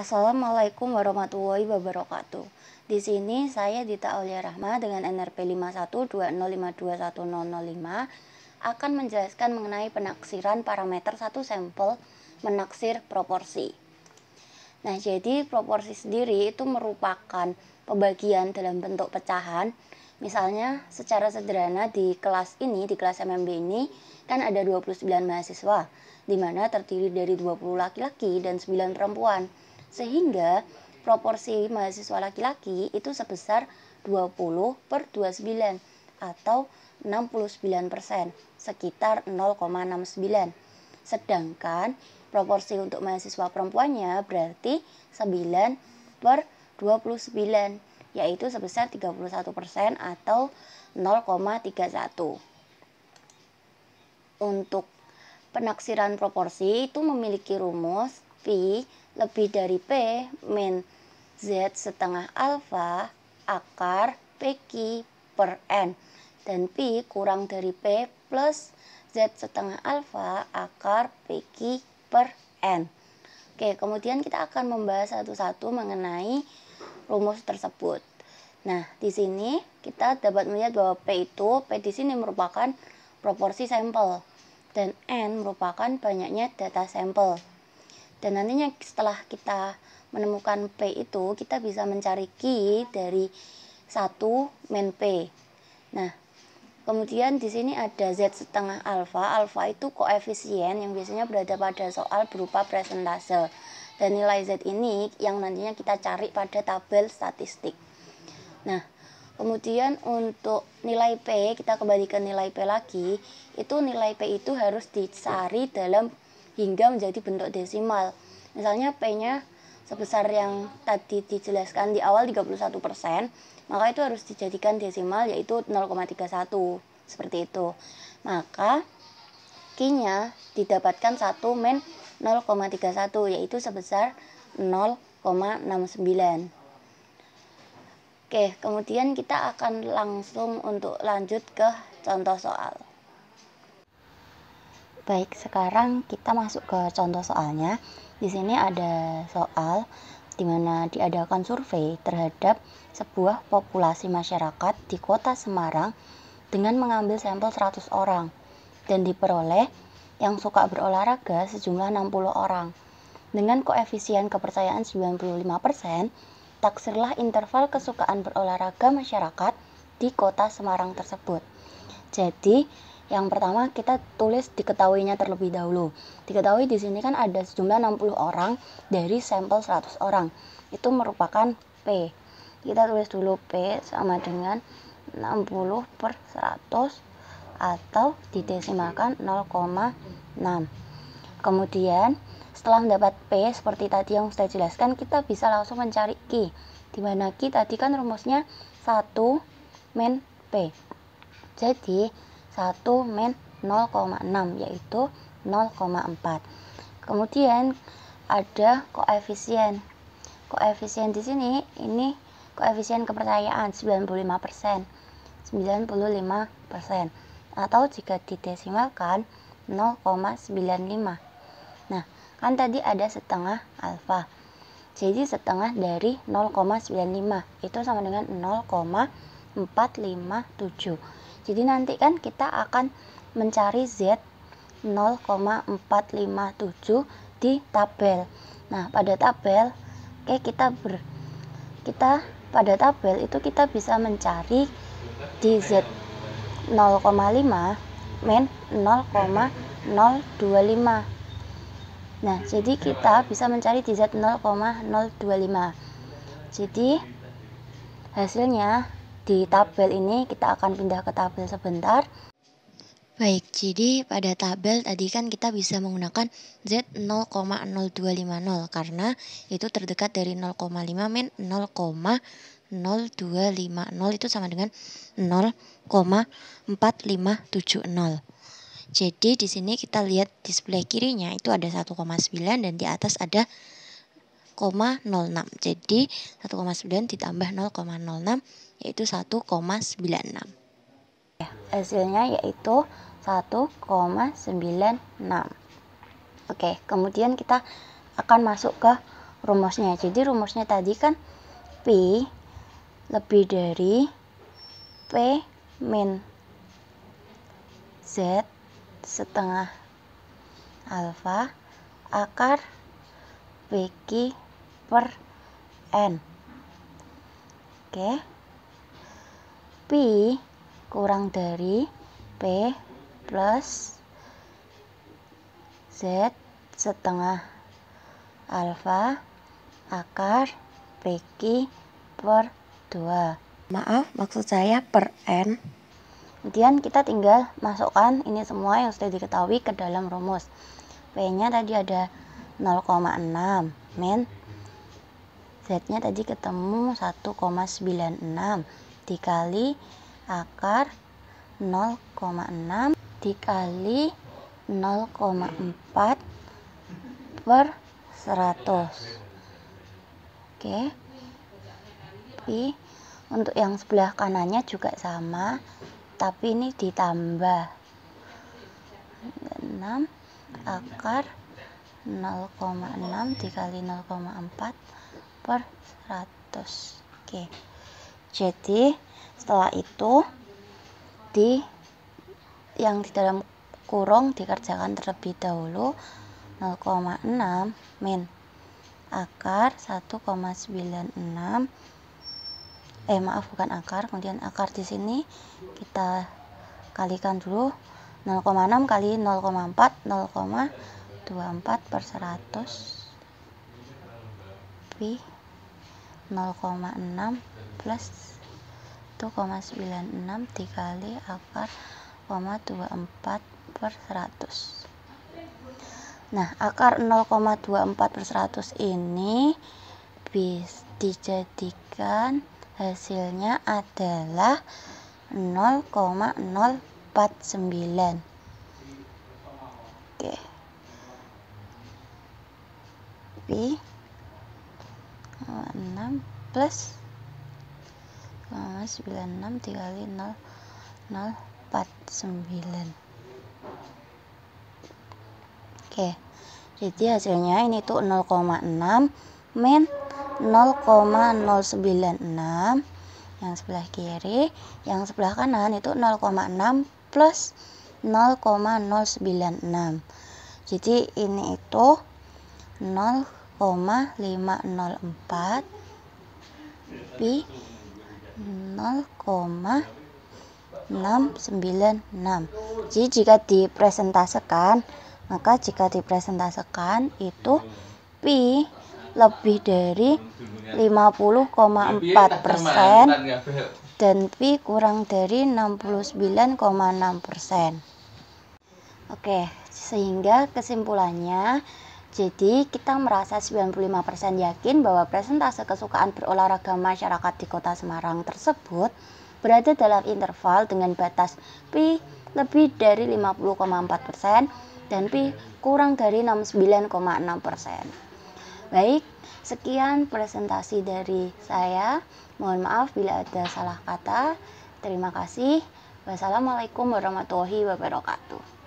Assalamualaikum warahmatullahi wabarakatuh. Di sini saya Dita Aulia Rahma dengan NRP 5120521005 akan menjelaskan mengenai penaksiran parameter satu sampel menaksir proporsi. Nah, jadi proporsi sendiri itu merupakan pembagian dalam bentuk pecahan. Misalnya secara sederhana di kelas ini, di kelas MMB ini kan ada 29 mahasiswa, di mana terdiri dari 20 laki-laki dan 9 perempuan. Sehingga proporsi mahasiswa laki-laki itu sebesar 20/29 atau 69%, sekitar 0,69. Sedangkan proporsi untuk mahasiswa perempuannya berarti 9/29, yaitu sebesar 31% atau 0,31. Untuk penaksiran proporsi itu memiliki rumus V lebih dari P min Z setengah alfa akar PQ per N, dan P kurang dari P plus Z setengah alfa akar PQ per N. Oke, kemudian kita akan membahas satu-satu mengenai rumus tersebut. Nah, di sini kita dapat melihat bahwa P di sini merupakan proporsi sampel dan N merupakan banyaknya data sampel. Dan nantinya setelah kita menemukan P itu, kita bisa mencari Q dari 1 min P. Nah, kemudian di sini ada Z setengah alfa. Alfa itu koefisien yang biasanya berada pada soal berupa persentase. Dan nilai Z ini yang nantinya kita cari pada tabel statistik. Nah, kemudian untuk nilai P, kita kembali ke nilai P lagi. Itu nilai P itu harus dicari dalam hingga menjadi bentuk desimal. Misalnya P-nya sebesar yang tadi dijelaskan di awal 31%, maka itu harus dijadikan desimal yaitu 0,31, seperti itu. Maka Q-nya didapatkan 1 min 0,31 yaitu sebesar 0,69. Oke, kemudian kita akan langsung untuk lanjut ke contoh soal. Baik, sekarang kita masuk ke contoh soalnya. Di sini ada soal di mana diadakan survei terhadap sebuah populasi masyarakat di Kota Semarang dengan mengambil sampel 100 orang dan diperoleh yang suka berolahraga sejumlah 60 orang. Dengan koefisien kepercayaan 95%, taksirlah interval kesukaan berolahraga masyarakat di Kota Semarang tersebut. Jadi, yang pertama kita tulis diketahuinya terlebih dahulu. Diketahui di sini kan ada sejumlah 60 orang dari sampel 100 orang. Itu merupakan P. Kita tulis dulu P sama dengan 60/100 atau didesimalkan 0,6. Kemudian setelah mendapat P seperti tadi yang saya jelaskan, kita bisa langsung mencari Q. Di mana Q tadi kan rumusnya 1 min P. Jadi 1 min 0,6 yaitu 0,4. Kemudian ada koefisien. Koefisien di sini ini koefisien kepercayaan 95%. 95% atau jika didesimalkan 0,95. Nah, kan tadi ada setengah alfa. Jadi setengah dari 0,95 itu sama dengan 0,457. Jadi nanti kan kita akan mencari Z 0,457 di tabel. Nah, pada tabel pada tabel itu kita bisa mencari di Z 0,5 min 0,025. Nah, jadi kita bisa mencari di Z 0,025. Jadi hasilnya di tabel ini kita akan pindah ke tabel sebentar. Baik, jadi pada tabel tadi kan kita bisa menggunakan Z 0,0250 karena itu terdekat dari 0,5 min 0,0250 itu sama dengan 0,4570. Jadi di sini kita lihat di sebelah kirinya itu ada 1,9 dan di atas ada 0,06. Jadi 1,9 ditambah 0,06 yaitu 1,96. Hasilnya yaitu 1,96. Oke, kemudian kita akan masuk ke rumusnya. Jadi rumusnya tadi kan Pi lebih dari P min Z setengah alfa akar PQ per N. Oke. Pi kurang dari P plus Z setengah alfa akar PQ per 2. Maaf, maksud saya per N. Kemudian kita tinggal masukkan ini semua yang sudah diketahui ke dalam rumus. P-nya tadi ada 0,6 min Z-nya tadi ketemu 1,96 dikali akar 0,6 dikali 0,4 per 100. Oke. Pi untuk yang sebelah kanannya juga sama, tapi ini ditambah 6 akar 0,6 dikali 0,4 per 100. Oke. Jadi setelah itu yang di dalam kurung dikerjakan terlebih dahulu. 0,6 min akar 1,96, maaf bukan akar, kemudian akar di sini kita kalikan dulu. 0,6 kali 0,4 0,24 per 100 Pi 0,6 plus 1,96 dikali akar 0,24 per 100. Nah, akar 0,24 per 100 ini bisa dijadikan hasilnya adalah 0,049. Oke. Pi 6 plus 0,96 dikali 0,049. Oke, jadi hasilnya ini tuh 0,6 min 0,096 yang sebelah kiri, yang sebelah kanan itu 0,6 plus 0,096. Jadi ini itu 0,504 Pi 0,696. Jadi jika dipresentasekan, maka jika dipresentasekan itu Pi lebih dari 50,4% dan Pi kurang dari 69,6%. Oke, sehingga kesimpulannya, jadi kita merasa 95% yakin bahwa persentase kesukaan berolahraga masyarakat di Kota Semarang tersebut berada dalam interval dengan batas Pi lebih dari 50,4% dan Pi kurang dari 69,6%. Baik, sekian presentasi dari saya. Mohon maaf bila ada salah kata. Terima kasih. Wassalamualaikum warahmatullahi wabarakatuh.